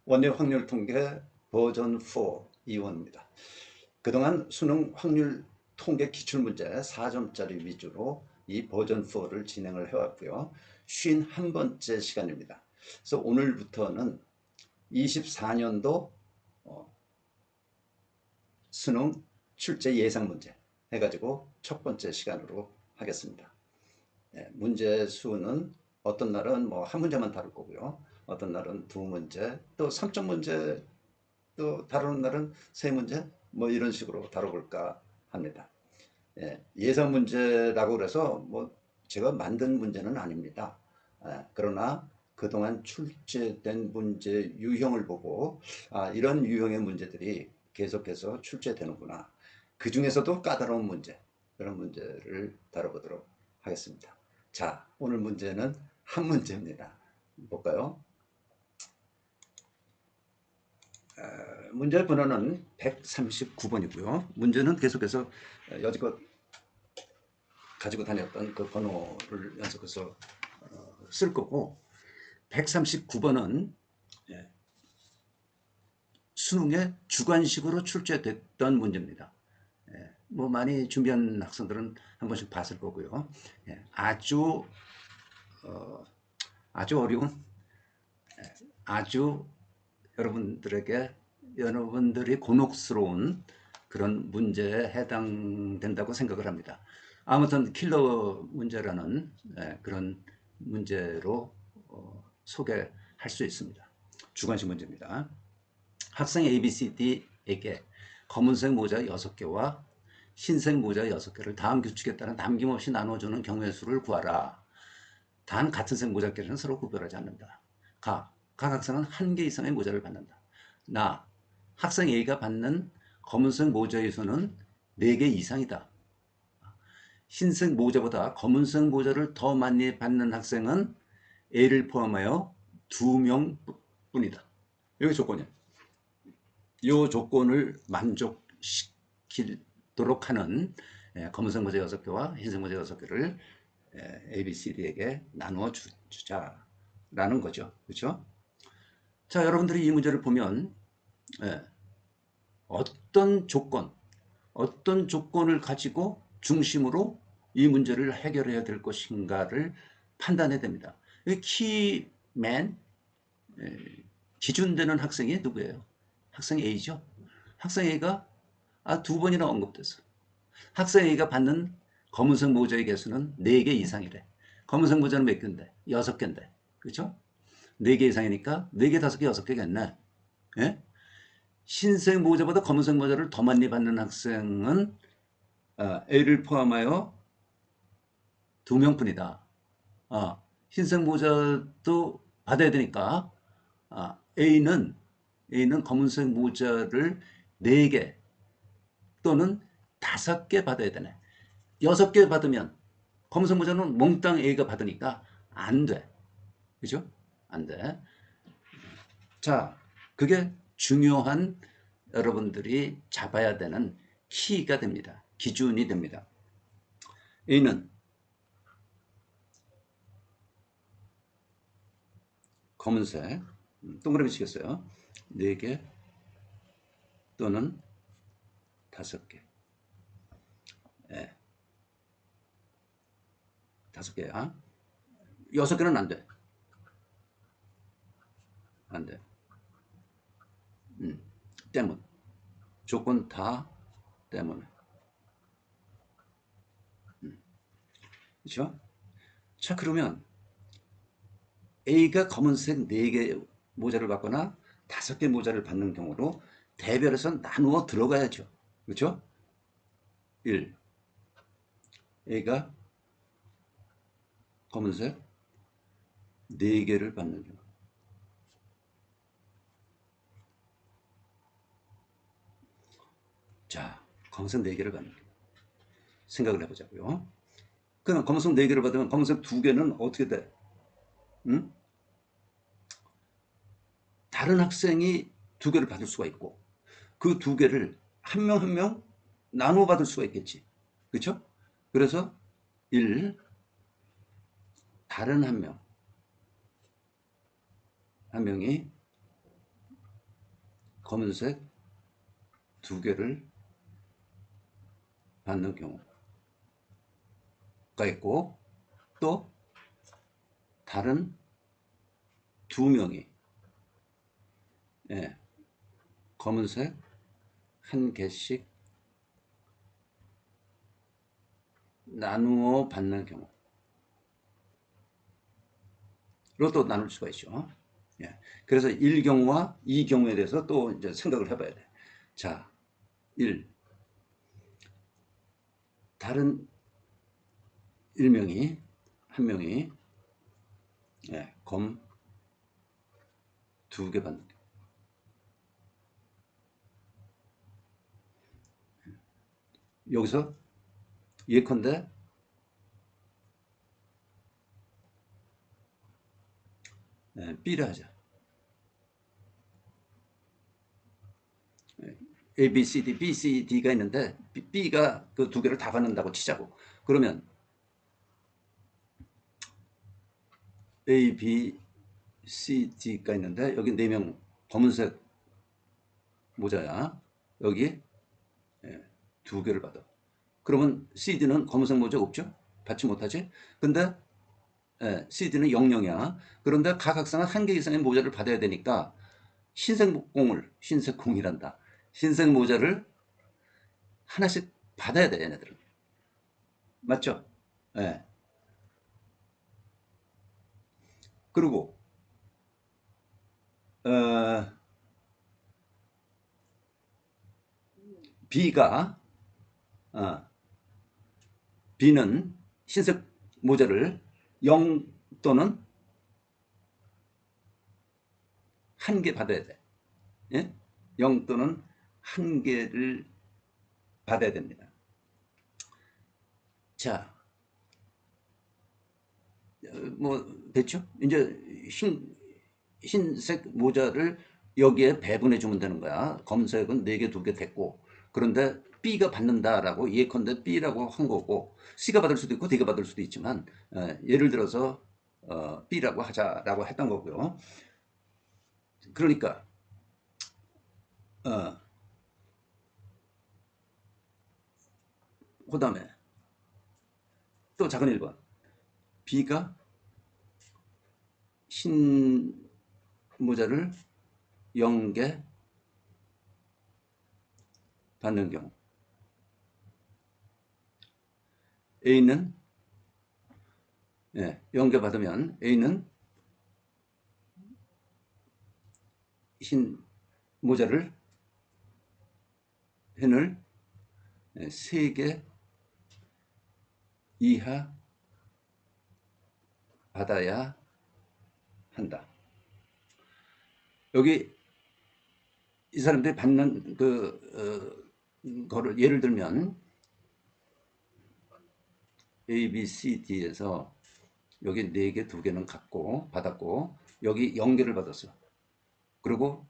원예 확률 통계 버전 4 이원입니다. 그동안 수능 확률 통계 기출문제 4점짜리 위주로 이 버전 4를 진행을 해왔고요. 51번째 시간입니다. 그래서 오늘부터는 24년도 수능 출제 예상 문제 해가지고 첫 번째 시간으로 하겠습니다. 문제 수는 어떤 날은 뭐 한 문제만 다룰 거고요. 어떤 날은 두 문제, 또 3점 문제, 또 다루는 날은 세 문제, 뭐 이런 식으로 다뤄볼까 합니다. 예상 문제라고 그래서 뭐 제가 만든 문제는 아닙니다. 그러나 그동안 출제된 문제 유형을 보고 이런 유형의 문제들이 계속해서 출제되는구나. 그 중에서도 까다로운 문제, 그런 문제를 다뤄보도록 하겠습니다. 자, 오늘 문제는 한 문제입니다. 볼까요? 문제 번호는 139번이고요. 문제는 계속해서 여지껏 가지고 다녔던 그 번호를 연속해서 쓸 거고, 139번은 수능에 주관식으로 출제됐던 문제입니다. 뭐 많이 준비한 학생들은 한 번씩 봤을 거고요. 아주 어려운, 아주 여러분들이 곤혹스러운 그런 문제에 해당된다고 생각을 합니다. 아무튼 킬러 문제라는 그런 문제로 소개할 수 있습니다. 주관식 문제입니다. 학생 ABCD에게 검은색 모자 6개와 흰색 모자 6개를 다음 규칙에 따라 남김없이 나눠주는 경우의 수를 구하라. 단 같은 색 모자끼리는 서로 구별하지 않는다. 각 학생은 1개 이상의 모자를 받는다. 학생 A가 받는 검은색 모자의 수는 4개 이상이다. 흰색 모자보다 검은색 모자를 더 많이 받는 학생은 A를 포함하여 2명 뿐이다. 이게 조건이야. 이 조건을 만족시키도록 하는 검은색 모자 6개와 흰색 모자 6개를 ABCD에게 나누어 주자라는 거죠. 그렇죠? 자, 여러분들이 이 문제를 보면 어떤 조건을 가지고 중심으로 이 문제를 해결해야 될 것인가를 판단해야 됩니다. 키맨, 기준되는 학생이 누구예요? 학생 A죠. 학생 A가 2번이나 언급됐어. 학생 A가 받는 검은색 모자의 개수는 4개 이상이래. 검은색 모자는 몇 개인데? 6개인데. 그렇죠? 4개 이상이니까 4개, 5개, 6개겠네. 예? 흰색 모자보다 검은색 모자를 더 많이 받는 학생은 A를 포함하여 2명뿐이다. 흰색 모자도 받아야 되니까 A는 검은색 모자를 4개 또는 5개 받아야 되네. 6개 받으면 검은색 모자는 몽땅 A가 받으니까 안 돼. 그죠? 안 돼. 자, 그게 중요한 여러분들이 잡아야 되는 키가 됩니다. 기준이 됩니다. A는 검은색, 동그라미 치겠어요. 4개 또는 5개. 5개야. 6개는 안 돼. 안 돼. 때문. 조건 다 때문에. 그렇죠? 자, 그러면 A가 검은색 4개 모자를 받거나 5개 모자를 받는 경우로 대별해서 나누어 들어가야죠. 그렇죠? 1. A가 검은색 4개를 받는 경우. 자, 검은색 4개를 받는 경우. 생각을 해보자고요. 그럼 검은색 4개를 받으면 검은색 2개는 어떻게 돼? 응? 다른 학생이 2개를 받을 수가 있고 그 2개를 한 명 한 명 나누어 받을 수가 있겠지. 그렇죠? 그래서 1. 다른 한 명이 검은색 두 개를 받는 경우가 있고, 또 다른 두 명이 예, 검은색 한 개씩 나누어 받는 경우로 또 나눌 수가 있죠. 예. 그래서 1경우와 2경우에 대해서 또 이제 생각을 해봐야 돼. 자, 1. 다른 1명이, 한 명이, 예, 검 두 개 받는 경우. 여기서 예컨대 B를 하자. A, B, C, D, B, C, D가 있는데 B가 그 두 개를 다 받는다고 치자고. 그러면 A, B, C, D가 있는데 여기 4명 검은색 모자야. 여기 두 개를 받아. 그러면 CD는 검은색 모자 없죠? 받지 못하지? 근데 CD는 00이야. 그런데 각 학생은 한 개 이상의 모자를 받아야 되니까 흰색 공이란다. 흰색 모자를 하나씩 받아야 돼, 얘네들은. 맞죠? 예. 그리고, 어, B가, 어, B는 흰색 모자를 0 또는 한 개 받아야 돼. 예? 0 또는 한 개를 받아야 됩니다. 자, 뭐, 됐죠? 이제 흰색 모자를 여기에 배분해 주면 되는 거야. 검은색은 4개, 2개 됐고. 그런데 B가 받는다라고 예컨대 B라고 한 거고, C가 받을 수도 있고 D가 받을 수도 있지만, 예를 들어서 B라고 하자라고 했던 거고요. 그러니까 어, 그 다음에 또 작은 1번 B가 흰 모자를 0개 받는 경우, A는 0개 받으면 A는 흰 모자를 펜을 3개 이하 받아야 한다. 여기 이 사람들이 받는 거를 예를 들면 A, B, C, D에서 여기 4개, 2개는 받았고 여기 0개를 받았어. 그리고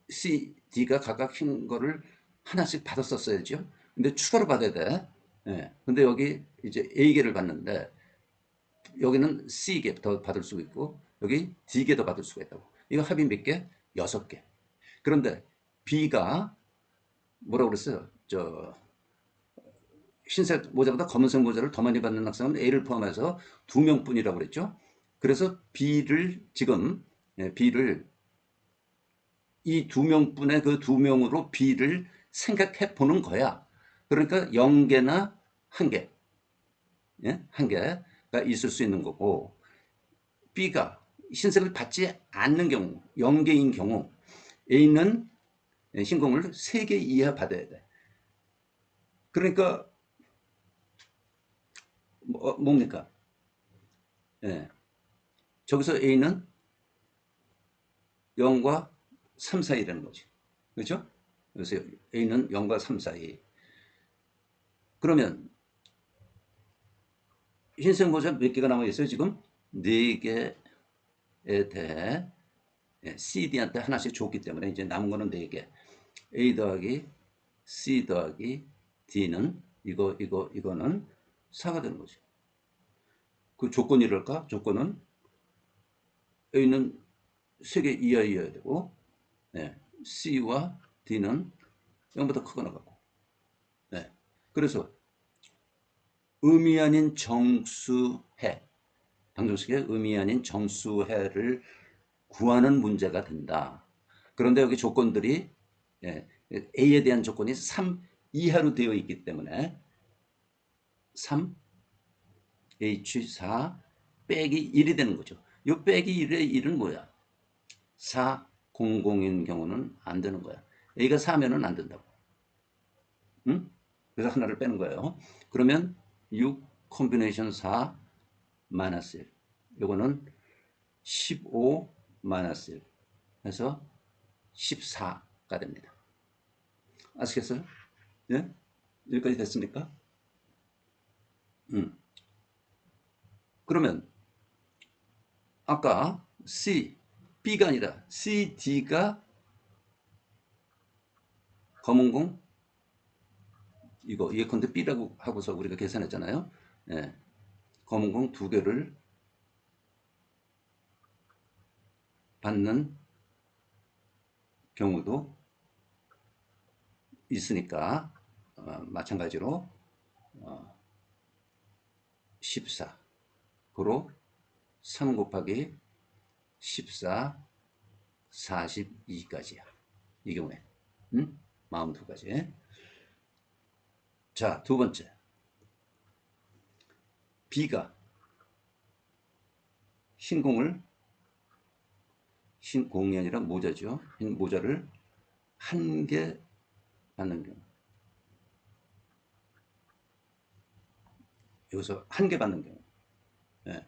C, D가 각각 흰 거를 하나씩 받았었어야죠. 근데 추가로 받아야 돼. 근데 여기 이제 A개를 받는데 여기는 C개 더 받을 수 있고 여기 D개 더 받을 수가 있다고. 이거 합이 몇 개? 6개. 그런데 B가 뭐라고 그랬어요? 흰색 모자보다 검은색 모자를 더 많이 받는 학생은 A를 포함해서 2명뿐이라고 그랬죠. 그래서 B를 지금 B를 이 2명뿐의 그 2명으로 B를 생각해 보는 거야. 그러니까 0개나 1개, 예? 1개가 있을 수 있는 거고, B가 흰색을 받지 않는 경우, 0개인 경우, A는 흰공을 3개 이하 받아야 돼. 그러니까 뭡니까? 예. 저기서 A는 0과 3 사이라는 거지. 그렇죠? 그래서 A는 0과 3 사이. 그러면 흰색 모자 몇 개가 남아 있어요, 지금? 4개에 대해 CD한테 하나씩 줬기 때문에 이제 남은 거는 4개. A 더하기 C 더하기 D는 이거는 4가 되는 거죠. 그 조건이랄까? 조건은 A는 3개 이하여야 되고, C와 D는 0보다 크거나 같고. 네. 그래서 의미 아닌 정수해, 방정식의 의미 아닌 정수해를 구하는 문제가 된다. 그런데 여기 조건들이 예, A에 대한 조건이 3 이하로 되어 있기 때문에 3 H4 빼기 1이 되는 거죠. 이 빼기 1의 1은 뭐야? 4, 00인 경우는 안 되는 거야. A가 4면은 안 된다고. 응? 그래서 하나를 빼는 거예요. 그러면 6 콤비네이션 4 마이너스 1. 요거는 15 마이너스 1 해서 14가 됩니다. 아시겠어요? 예? 여기까지 됐습니까? 그러면 아까 C, B가 아니라 C, D가 검은공 이거 예컨대 B라고 하고서 우리가 계산했잖아요. 예. 검은공 두 개를 받는 경우도 있으니까 마찬가지로 14 고로 3 곱하기 14 42까지야. 이 경우에 42가지. 자, 두 번째 B가 흰공이 아니라 모자죠. 흰 모자를 한 개 받는 경우. 여기서 한 개 받는 경우. 예.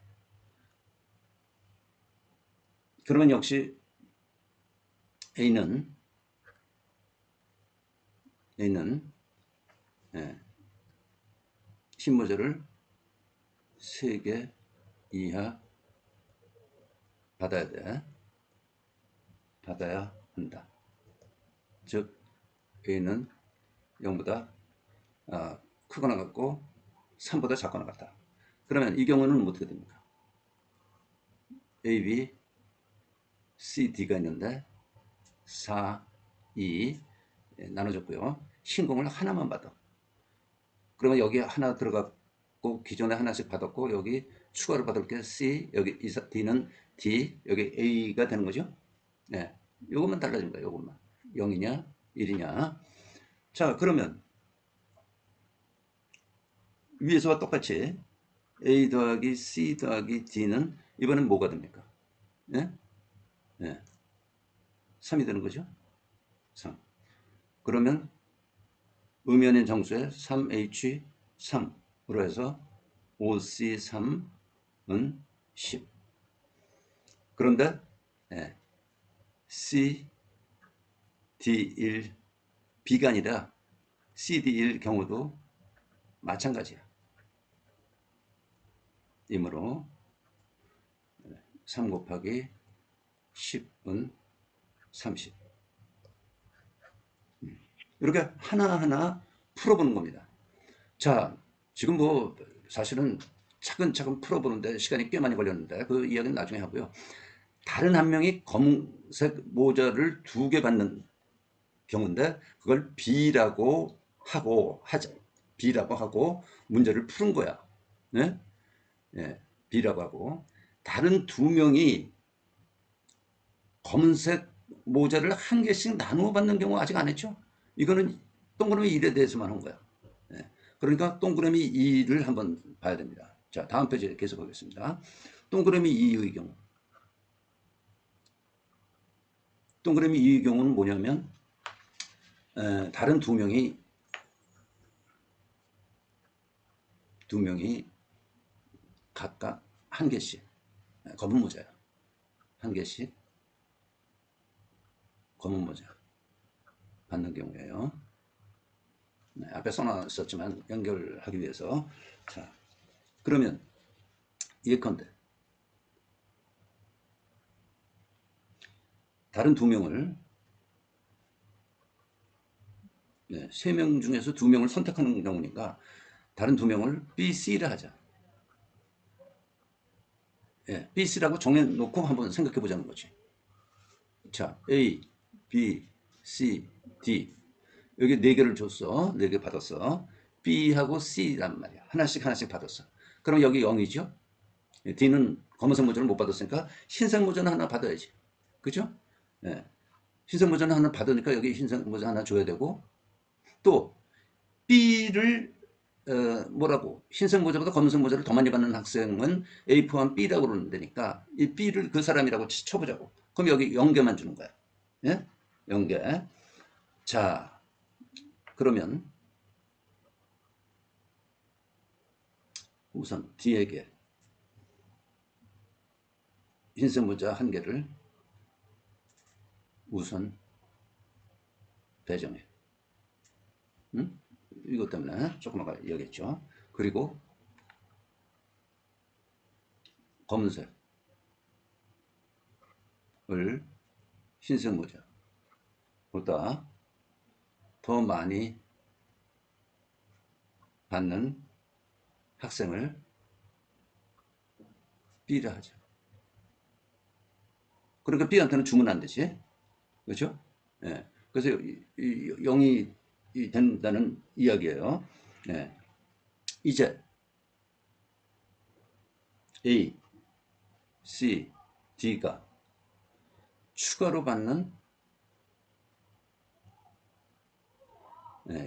그러면 역시 A는 예, 흰 모자를 3개 이하 받아야 한다. 즉 A는 0보다 크거나 같고 3보다 작거나 같다. 그러면 이 경우는 어떻게 됩니까? A, B, C, D가 있는데 4, 2 나눠줬고요. 흰공을 하나만 받아. 그러면 여기 하나 들어갔고 기존에 하나씩 받았고 여기 추가로 받을 게 C, 여기 D는 D, 여기 A가 되는 거죠. 네, 요것만 달라진 거예요. 요것만 0이냐 1이냐. 자, 그러면 위에서와 똑같이 A 더하기 C 더하기 D는 이번엔 뭐가 됩니까? 네? 네. 3이 되는 거죠. 3. 그러면 음연의 정수에 3H3으로 해서 OC3은 10. 그런데 CD1 B가 아니라 CD1 경우도 마찬가지야. 이므로 3 곱하기 10은 30. 이렇게 하나하나 풀어보는 겁니다. 자, 지금 뭐 사실은 차근차근 풀어보는데 시간이 꽤 많이 걸렸는데 그 이야기는 나중에 하고요. 다른 한 명이 검은색 모자를 2개 받는 경우인데 그걸 B라고 하고 문제를 푸는 거야. 네? 네, B라고 하고 다른 2명이 검은색 모자를 한 개씩 나누어 받는 경우 아직 안 했죠. 이거는 동그라미 1에 대해서만 한 거야. 네. 그러니까 동그라미 2를 한번 봐야 됩니다. 자, 다음 페이지에 계속 하겠습니다. 동그라미 2의 경우. 동그라미 2의 경우는 뭐냐면 다른 두 명이 각각 한 개씩 검은 모자야. 한 개씩 검은 모자 받는 경우예요. 네, 앞에 써놨었지만 연결하기 위해서. 자, 그러면 예컨대 다른 2명을 3명 중에서 2명을 선택하는 경우니까 다른 2명을 B, C를 하자. B, C라고 정해놓고 한번 생각해 보자는 거지. 자, A, B, C, D. 여기 4개를 줬어. 4개 받았어. B하고 C란 말이야. 하나씩 하나씩 받았어. 그럼 여기 0이죠? D는 검은색 모자를 못 받았으니까 흰색 모자는 하나 받아야지. 그죠? 예. 흰색 모자는 하나 받으니까 여기 흰색 모자 하나 줘야 되고, 또 B를 뭐라고, 흰색 모자보다 검은색 모자를 더 많이 받는 학생은 A 포함 B라고 그러는데니까 이 B를 그 사람이라고 쳐보자고. 그럼 여기 0개만 주는 거야. 예? 0개. 자, 그러면 우선 D에게 흰색 모자 1개를 우선 배정해. 응? 이것 때문에 조금 아까 얘기했죠. 그리고 검은색을 흰색 모자보다 더 많이 받는 학생을 B라 하죠. 그러니까 B한테는 주면 안 되지. 그렇죠? 예. 그래서 0이 된다는 이야기예요. 예. 이제 A, C, D가 추가로 받는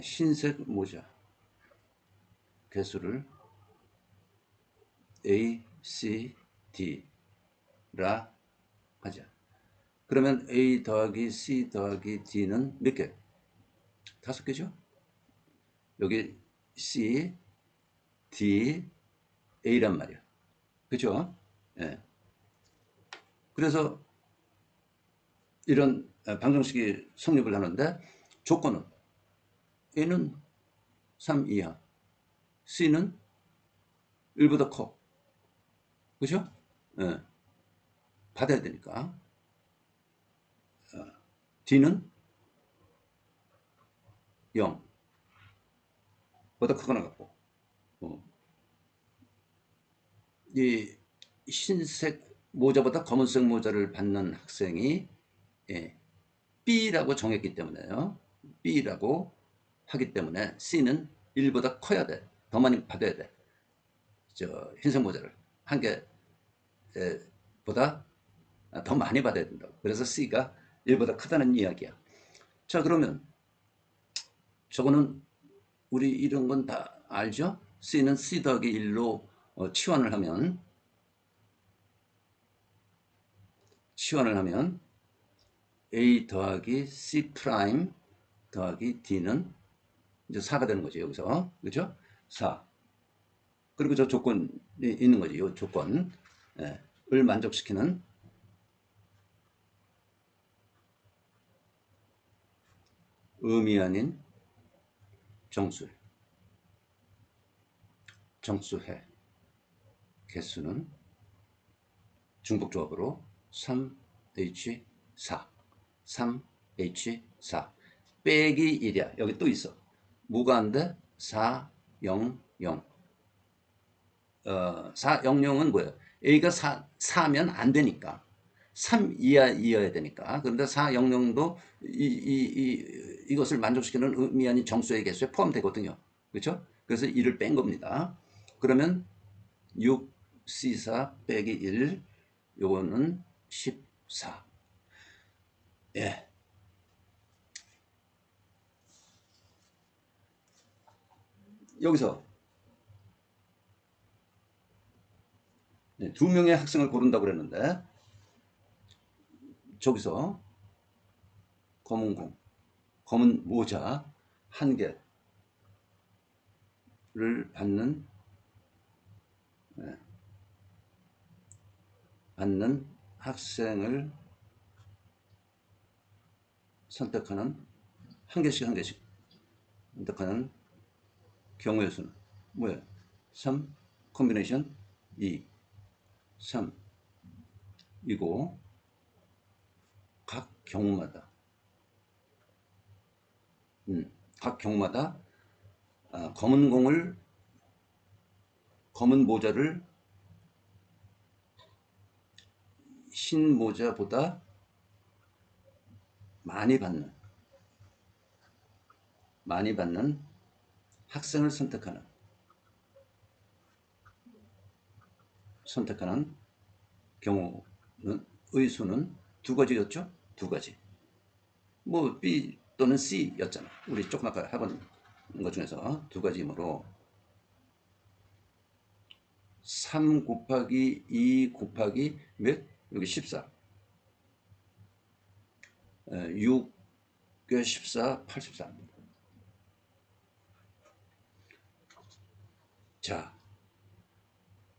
흰색 모자 개수를 A, C, D라 하자. 그러면 A 더하기 C 더하기 D는 몇 개? 5개죠? 여기 C, D, A란 말이야. 그죠? 예. 그래서 이런 방정식이 성립을 하는데 조건은 A는 3 이하, C는 1보다 커. 그죠? 예. 받아야 되니까. D는 0보다 크거나 같고. 이 흰색 모자보다 검은색 모자를 받는 학생이 B라고 정했기 때문에요. B라고 하기 때문에 C는 1보다 커야 돼. 더 많이 받아야 돼. 흰색 모자를 1개보다 더 많이 받아야 된다고. 그래서 C가 1보다 크다는 이야기야. 자, 그러면 저거는 우리 이런 건 다 알죠? C는 C 더하기 1로 치환을 하면 A 더하기 C 프라임 더하기 D는 이제 4가 되는 거죠. 여기서. 그죠? 4. 그리고 저 조건이 있는 거죠. 이 조건을 만족시키는 음이 아닌 정수해 개수는 중복조합으로 3H4 3H4 빼기 1이야. 여기 또 있어. 뭐가 안 돼? 400 400은 뭐예요? A가 4면 안 되니까 3 이하여야 되니까. 그런데 400도 이것을 만족시키는 의미 아닌 정수의 개수에 포함되거든요. 그렇죠? 그래서 1을 뺀 겁니다. 그러면 6C4 빼기 1 요거는 14. 예. 여기서 2명의 학생을 고른다고 그랬는데 저기서 검은 모자 1개를 받는 학생을 선택하는 한 개씩 선택하는 경우의 수는 뭐예요? 3 콤비네이션 2 3 이고 각 경우마다 검은 모자를 흰 모자보다 많이 받는 많이 받는 학생을 선택하는 경우는 의수는 두 가지였죠? 두 가지. 뭐 B 또는 C였잖아. 우리 조금 아까 해본 것 중에서 두 가지이므로 3 곱하기 2 곱하기 몇? 여기 14. 6에 14, 84. 자,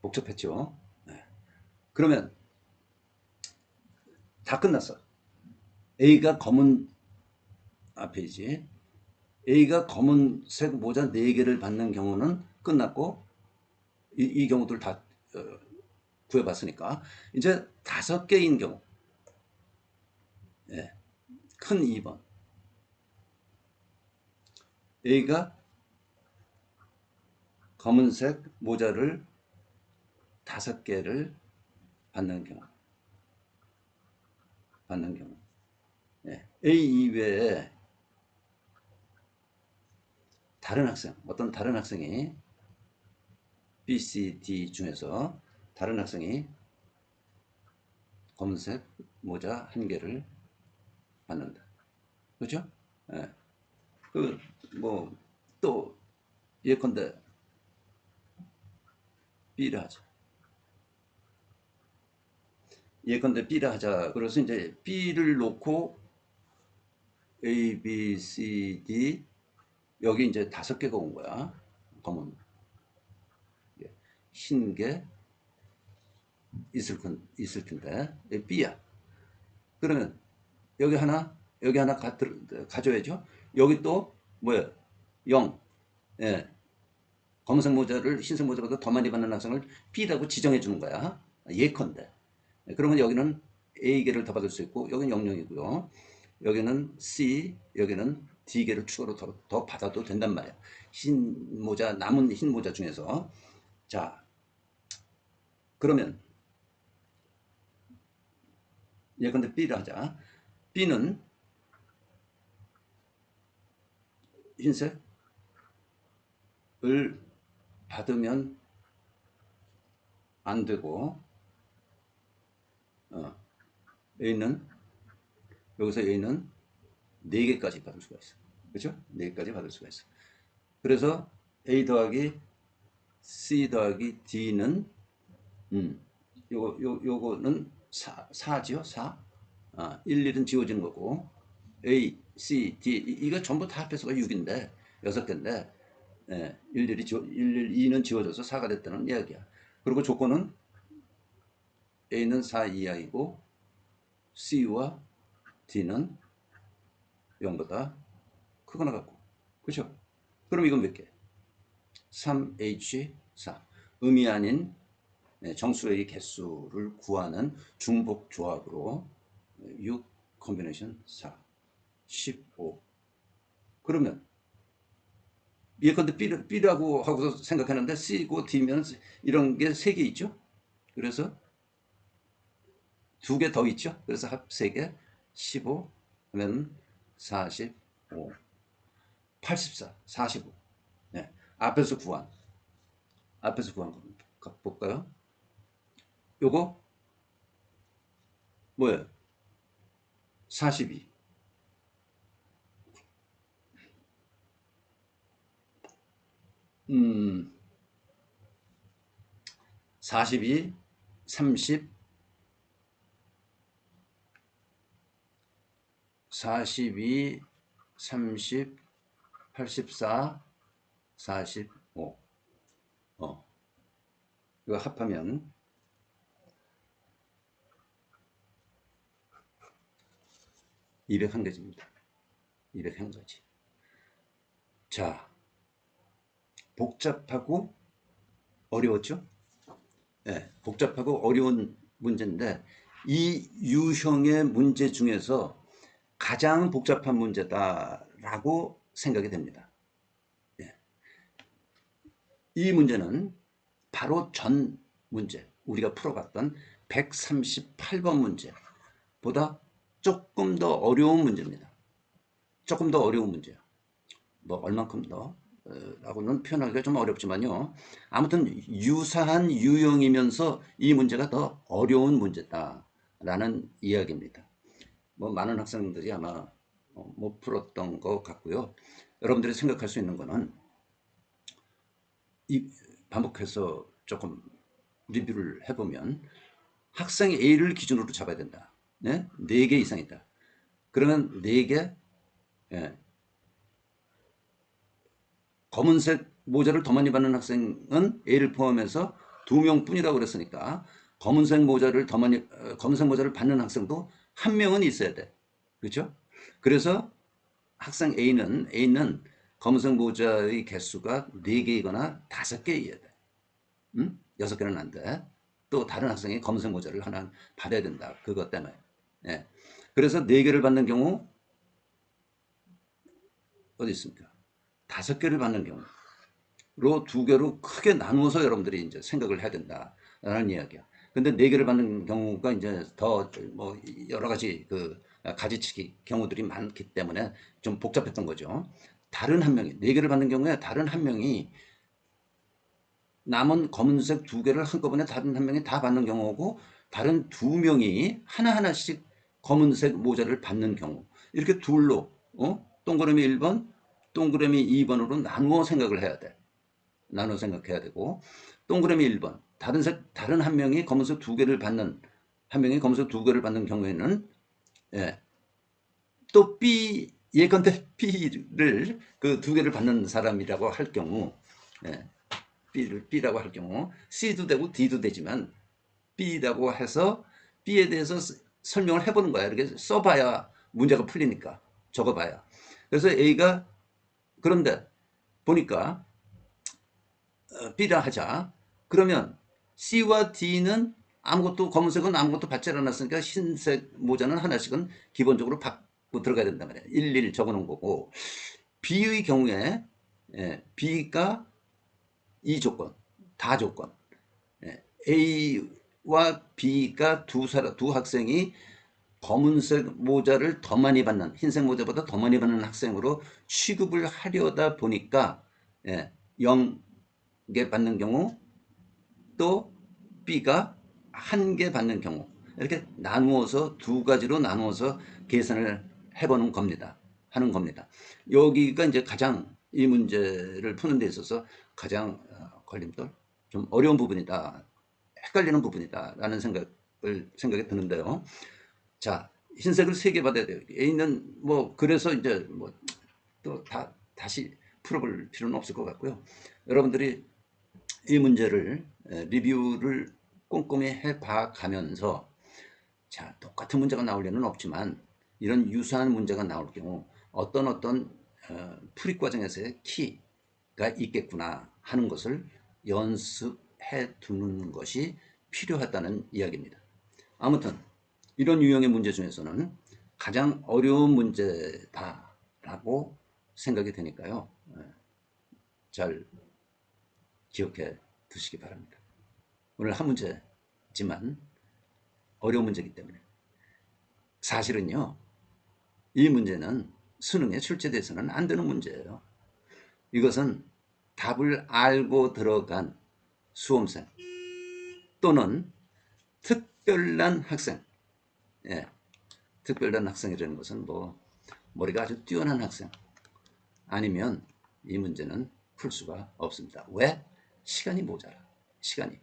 복잡했죠? 네. 그러면 다 끝났어. A가 검은 페이지. A가 검은색 모자 4개를 받는 경우는 끝났고 이 경우들 다 구해봤으니까 이제 5개인 경우 예, 큰 2번 A가 검은색 모자를 5개를 받는 경우 예, A 이외에 어떤 다른 학생이 B, C, D 중에서 다른 학생이 검은색 모자 1개를 받는다. 그렇죠? 예. 또 예컨대 B를 하자. 예컨대 B를 하자. 그래서 이제 B를 놓고 A, B, C, D 여기 이제 5개가 온 거야. 검은 흰 게 있을 텐데 B야. 그러면 여기 하나 가져야죠. 여기 또 뭐야? 0. 예. 검은색 모자를 흰색 모자보다 더 많이 받는 학생을 B라고 지정해 주는 거야. 예컨대. 그러면 여기는 A개를 더 받을 수 있고 여기는 00이고요. 여기는 C, 여기는 D개를 추가로 더 받아도 된단 말이야. 남은 흰 모자 중에서. 자, 그러면 예컨대 B를 하자. B는 흰색을 받으면 안 되고 A는 여기서 A는 4개까지 받을 수가 있어. 그렇죠? 4개까지 받을 수가 있어. 그래서 A 더하기 C 더하기 D는 요거는 4지요? 4. 1, 1은 지워지는 거고 A, C, D 이거 전부 다 합해서가 6인데 6개인데 1, 2는 지워져서 4가 됐다는 이야기야. 그리고 조건은 A는 4 이하이고 C와 D는 0보다 크거나 같고. 그렇죠? 그럼 이건 몇 개? 3H4. 음이 아닌 정수의 개수를 구하는 중복 조합으로 6 컨비네이션 4 15. 그러면 예컨대 B라고 하고서 생각하는데 C고 D면 이런 게 3개 있죠. 그래서 2개 더 있죠. 그래서 합 3개 15 하면 45 84 45. 네. 앞에서 구한 거 볼까요? 요거 뭐예요? 42. 42, 30, 42, 30, 84, 45. 이거 합하면 201가지입니다. 201가지. 자, 복잡하고 어려웠죠? 네, 복잡하고 어려운 문제인데 이 유형의 문제 중에서 가장 복잡한 문제다라고 생각이 됩니다. 네. 이 문제는 바로 전 문제, 우리가 풀어봤던 138번 문제보다 조금 더 어려운 문제입니다. 조금 더 어려운 문제예요. 뭐 얼만큼 더 라고는 표현하기가 좀 어렵지만요. 아무튼 유사한 유형이면서 이 문제가 더 어려운 문제다라는 이야기입니다. 뭐 많은 학생들이 아마 못 풀었던 것 같고요. 여러분들이 생각할 수 있는 거는 이 반복해서 조금 리뷰를 해보면 학생 A를 기준으로 잡아야 된다. 네? 4개 이상이다. 그러면 4개 예, 검은색 모자를 더 많이 받는 학생은 A를 포함해서 2명뿐이라고 그랬으니까 검은색 모자를 받는 학생도 1명은 있어야 돼. 그렇죠? 그래서 학생 A는 검은색 모자의 개수가 4개이거나 5개여야 돼. 6개는 안 돼. 또 다른 학생이 검은색 모자를 하나 받아야 된다. 그것 때문에. 예. 그래서 4개를 받는 경우 어디 있습니까? 5개를 받는 경우로 2개로 크게 나누어서 여러분들이 이제 생각을 해야 된다라는 이야기야. 근데 4개를 받는 경우가 이제 더 뭐 여러 가지 그 가지치기 경우들이 많기 때문에 좀 복잡했던 거죠. 다른 한 명이 4개를 받는 경우에 다른 한 명이 남은 검은색 2개를 한꺼번에 다른 한 명이 다 받는 경우고 다른 2명이 하나하나씩 검은색 모자를 받는 경우 이렇게 둘로 동그라미 1번 동그라미 2번으로 나누어 생각을 해야 돼. 나누어 생각해야 되고 동그라미 1번 다른 한 명이 검은색 2개를 받는 한 명이 검은색 2개를 받는 경우에는 예, 또 B 예컨대 B를 그 2개를 받는 사람이라고 할 경우 예, B라고 할 경우 C도 되고 D도 되지만 B라고 해서 B에 대해서 설명을 해보는 거야. 이렇게 써봐야 문제가 풀리니까 적어봐야. 그래서 A가 그런데 보니까 B라 하자. 그러면 C와 D는 아무것도 검은색은 아무것도 받지 않았으니까 흰색 모자는 하나씩은 기본적으로 받고 들어가야 된단 말이야. 일일 적어놓은 거고 B의 경우에 B가 이 조건, 다 조건. A와 B가 두 학생이 검은색 모자를 더 많이 받는 흰색 모자보다 더 많이 받는 학생으로 취급을 하려다 보니까 0개 받는 경우 또 B가 1개 받는 경우 이렇게 나누어서 2가지로 나누어서 계산을 해보는 겁니다. 하는 겁니다. 여기가 이제 가장 이 문제를 푸는 데 있어서 가장 걸림돌 좀 어려운 부분이다. 헷갈리는 부분이다라는 생각이 드는데요. 자, 흰색을 3개 받아야 돼요. A는 뭐 그래서 이제 뭐 또 다시 풀어볼 필요는 없을 것 같고요. 여러분들이 이 문제를 리뷰를 꼼꼼히 해봐 가면서 자, 똑같은 문제가 나올 리는 없지만 이런 유사한 문제가 나올 경우 어떤 풀이 과정에서의 키가 있겠구나 하는 것을 연습해 두는 것이 필요하다는 이야기입니다. 아무튼 이런 유형의 문제 중에서는 가장 어려운 문제다라고 생각이 되니까요. 잘 기억해 두시기 바랍니다. 오늘 한 문제지만 어려운 문제이기 때문에 사실은요. 이 문제는 수능에 출제돼서는 안 되는 문제예요. 이것은 답을 알고 들어간 수험생 또는 특별한 학생 특별한 학생이라는 것은 뭐 머리가 아주 뛰어난 학생 아니면 이 문제는 풀 수가 없습니다. 왜? 시간이 모자라. 시간이.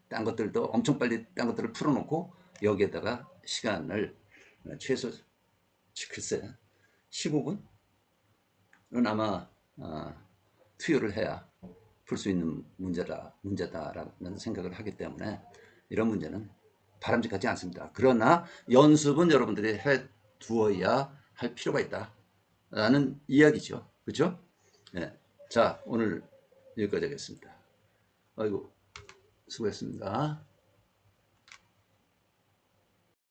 딴 것들도 엄청 빨리 딴 것들을 풀어놓고 여기에다가 시간을 최소 글쎄 15분은 아마 투여를 해야 풀 수 있는 문제다라는 생각을 하기 때문에 이런 문제는 바람직하지 않습니다. 그러나 연습은 여러분들이 해 두어야 할 필요가 있다라는 이야기죠. 그렇죠? 네. 자, 오늘 여기까지 하겠습니다. 아이고, 수고했습니다.